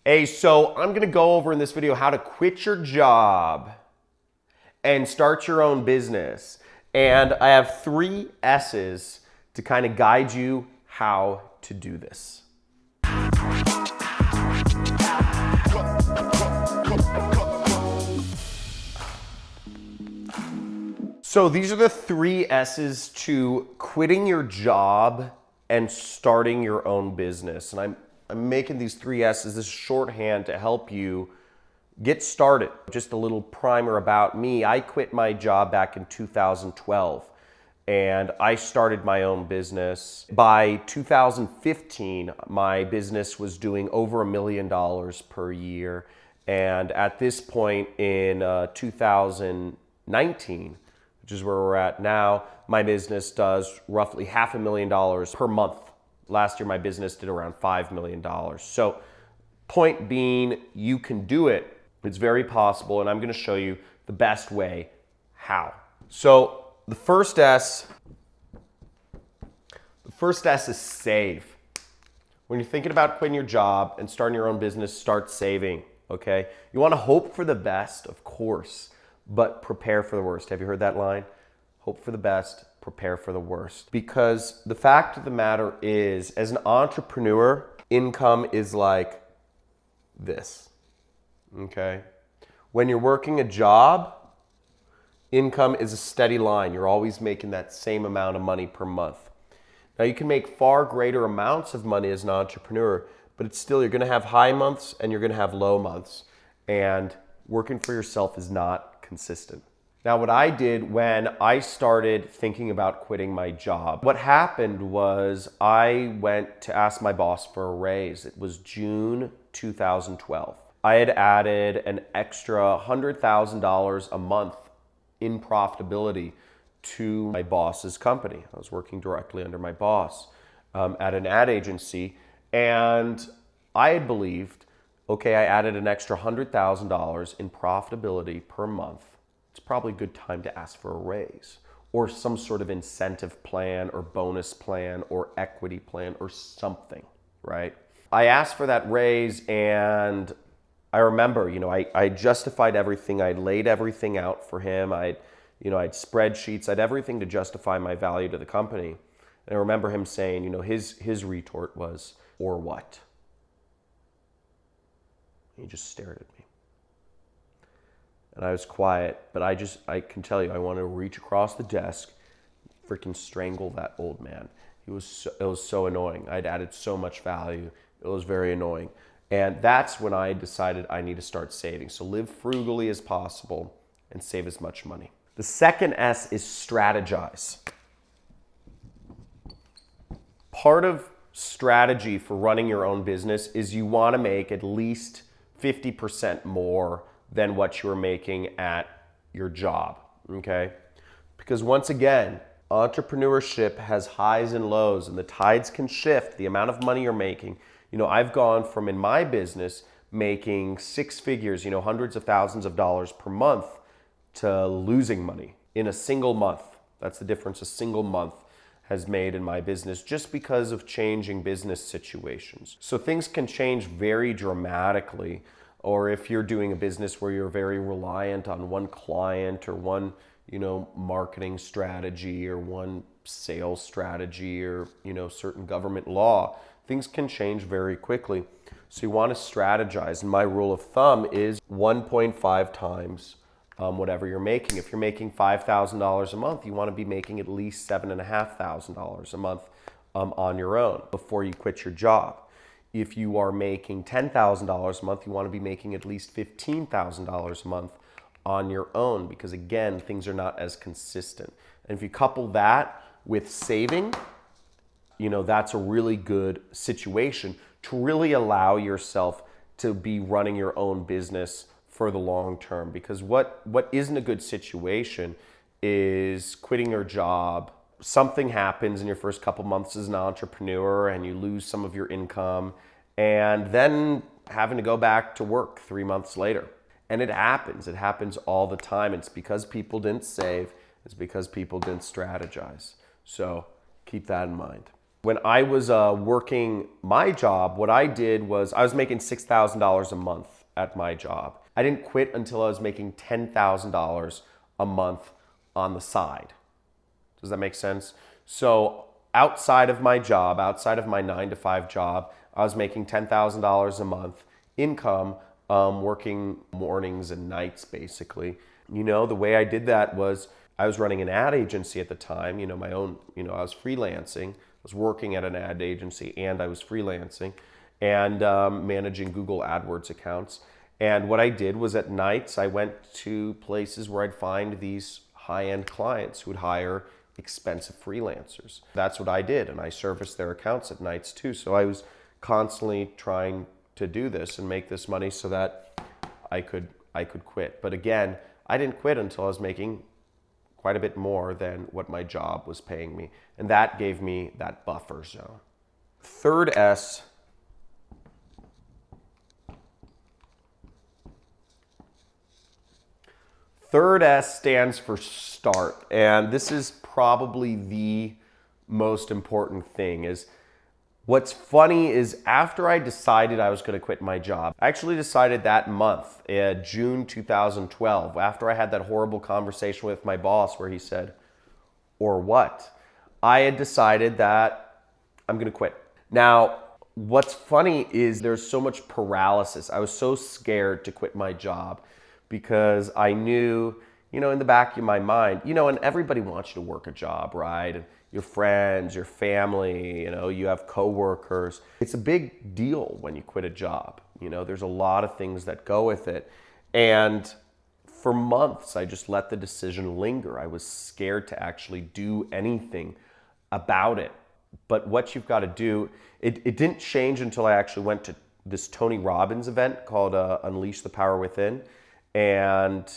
Hey, so I'm gonna go over in this video how to quit your job and start your own business. And I have 3 S's to kind of guide you how to do this. So these are the 3 S's to quitting your job and starting your own business. And I'm making these 3 S's, this shorthand to help you get started. Just a little primer about me. I quit my job back in 2012 and I started my own business. By 2015, my business was doing over $1 million per year. And at this point in 2019, which is where we're at now, my business does roughly $500,000 per month. Last year, my business did around $5 million. So point being, you can do it. It's very possible, and I'm gonna show you the best way how. So the first S is save. When you're thinking about quitting your job and starting your own business, start saving, okay? You wanna hope for the best, of course, but prepare for the worst. Have you heard that line? Hope for the best, prepare for the worst. Because the fact of the matter is, as an entrepreneur, income is like this, okay? When you're working a job, income is a steady line. You're always making that same amount of money per month. Now you can make far greater amounts of money as an entrepreneur, but it's still, you're gonna have high months and you're gonna have low months. And working for yourself is not consistent. Now, what I did when I started thinking about quitting my job, what happened was I went to ask my boss for a raise. It was June 2012. I had added an extra $100,000 a month in profitability to my boss's company. I was working directly under my boss at an ad agency, and I had believed, okay, I added an extra $100,000 in profitability per month. It's probably a good time to ask for a raise or some sort of incentive plan or bonus plan or equity plan or something, right? I asked for that raise, and I remember, I justified everything. I laid everything out for him. I'd spreadsheets. I'd everything to justify my value to the company. And I remember him saying, his retort was, "Or what?" He just stared at me. And I was quiet, but I can tell you, I wanted to reach across the desk, freaking strangle that old man. It was so annoying. I'd added so much value. It was very annoying. And that's when I decided I need to start saving. So live frugally as possible and save as much money. The second S is strategize. Part of strategy for running your own business is you want to make at least 50% more than what you were making at your job, okay? Because once again, entrepreneurship has highs and lows, and the tides can shift the amount of money you're making. I've gone from, in my business, making 6 figures, hundreds of thousands of dollars per month, to losing money in a single month. That's the difference a single month has made in my business, just because of changing business situations. So things can change very dramatically. Or if you're doing a business where you're very reliant on one client or one, marketing strategy or one sales strategy or, certain government law, things can change very quickly. So you want to strategize. And my rule of thumb is 1.5 times whatever you're making. If you're making $5,000 a month, you want to be making at least $7,500 a month on your own before you quit your job. If you are making $10,000 a month, you want to be making at least $15,000 a month on your own, because again, things are not as consistent. And if you couple that with saving, that's a really good situation to really allow yourself to be running your own business for the long term. Because what isn't a good situation is quitting your job. Something happens in your first couple months as an entrepreneur and you lose some of your income, and then having to go back to work 3 months later. And it happens all the time. It's because people didn't save, it's because people didn't strategize. So keep that in mind. When I was working my job, what I did was I was making $6,000 a month at my job. I didn't quit until I was making $10,000 a month on the side. Does that make sense? So outside of my job, outside of my 9-to-5 job, I was making $10,000 a month income, working mornings and nights basically. You know, the way I did that was I was running an ad agency at the time, you know, my own, you know, I was freelancing. I was working at an ad agency and I was freelancing and managing Google AdWords accounts. And what I did was at nights, I went to places where I'd find these high-end clients who would hire expensive freelancers. That's what I did, and I serviced their accounts at nights too. So I was constantly trying to do this and make this money so that I could quit. But again, I didn't quit until I was making quite a bit more than what my job was paying me. And that gave me that buffer zone. Third S, stands for start. And this is probably the most important thing. Is what's funny is after I decided I was going to quit my job, I actually decided that month, June 2012, after I had that horrible conversation with my boss where he said, "Or what?" I had decided that I'm going to quit. Now, what's funny is there's so much paralysis. I was so scared to quit my job because I knew, you know, in the back of my mind, you know, and everybody wants you to work a job, right? And your friends, your family, you know, you have coworkers. It's a big deal when you quit a job. You know, there's a lot of things that go with it. And for months, I just let the decision linger. I was scared to actually do anything about it. But what you've got to do, it didn't change until I actually went to this Tony Robbins event called Unleash the Power Within. And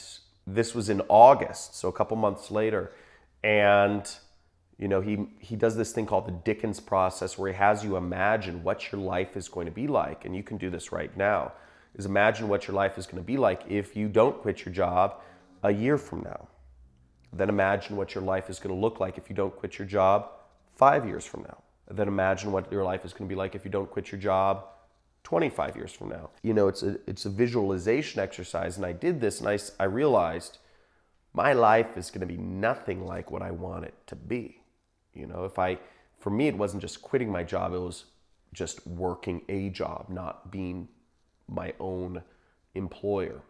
this was in August, so a couple months later. And, you know, he does this thing called the Dickens process where he has you imagine what your life is going to be like. And you can do this right now, is imagine what your life is going to be like if you don't quit your job a year from now. Then imagine what your life is going to look like if you don't quit your job 5 years from now. Then imagine what your life is going to be like if you don't quit your job 25 years from now. You know, it's a visualization exercise, and I did this and I realized my life is going to be nothing like what I want it to be. You know, for me, it wasn't just quitting my job, it was just working a job, not being my own employer.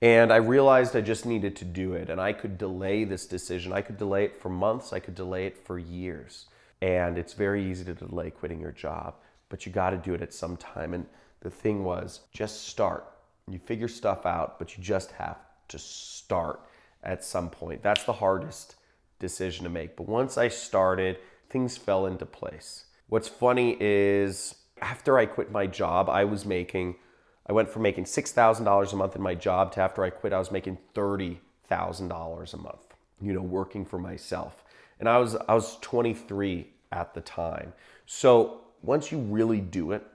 And I realized I just needed to do it, and I could delay this decision. I could delay it for months, I could delay it for years. And it's very easy to delay quitting your job, but you got to do it at some time. And the thing was, just start. You figure stuff out, but you just have to start at some point. That's the hardest decision to make. But once I started, things fell into place. What's funny is after I quit my job, I went from making $6,000 a month in my job to after I quit, I was making $30,000 a month, you know, working for myself. And I was 23 at the time. So once you really do it,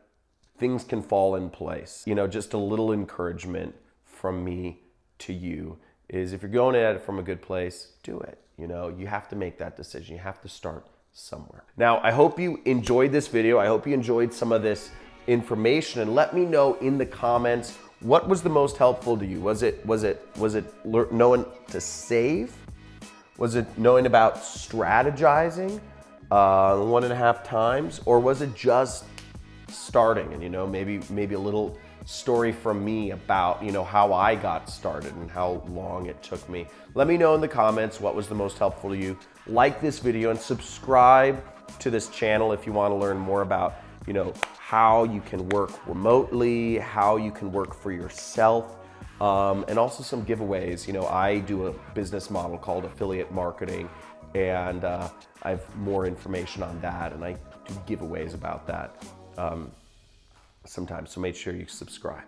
things can fall in place. You know, just a little encouragement from me to you is if you're going at it from a good place, do it. You know, you have to make that decision. You have to start somewhere. Now, I hope you enjoyed this video. I hope you enjoyed some of this information, and let me know in the comments what was the most helpful to you. Was it knowing to save? Was it knowing about strategizing 1.5 times, or was it just starting? And you know, maybe a little story from me about, you know, how I got started and how long it took me. Let me know in the comments what was the most helpful to you. Like this video and subscribe to this channel if you want to learn more about, you know, how you can work remotely, how you can work for yourself, and also some giveaways. You know, I do a business model called affiliate marketing, and I have more information on that, and I do giveaways about that sometimes, so make sure you subscribe.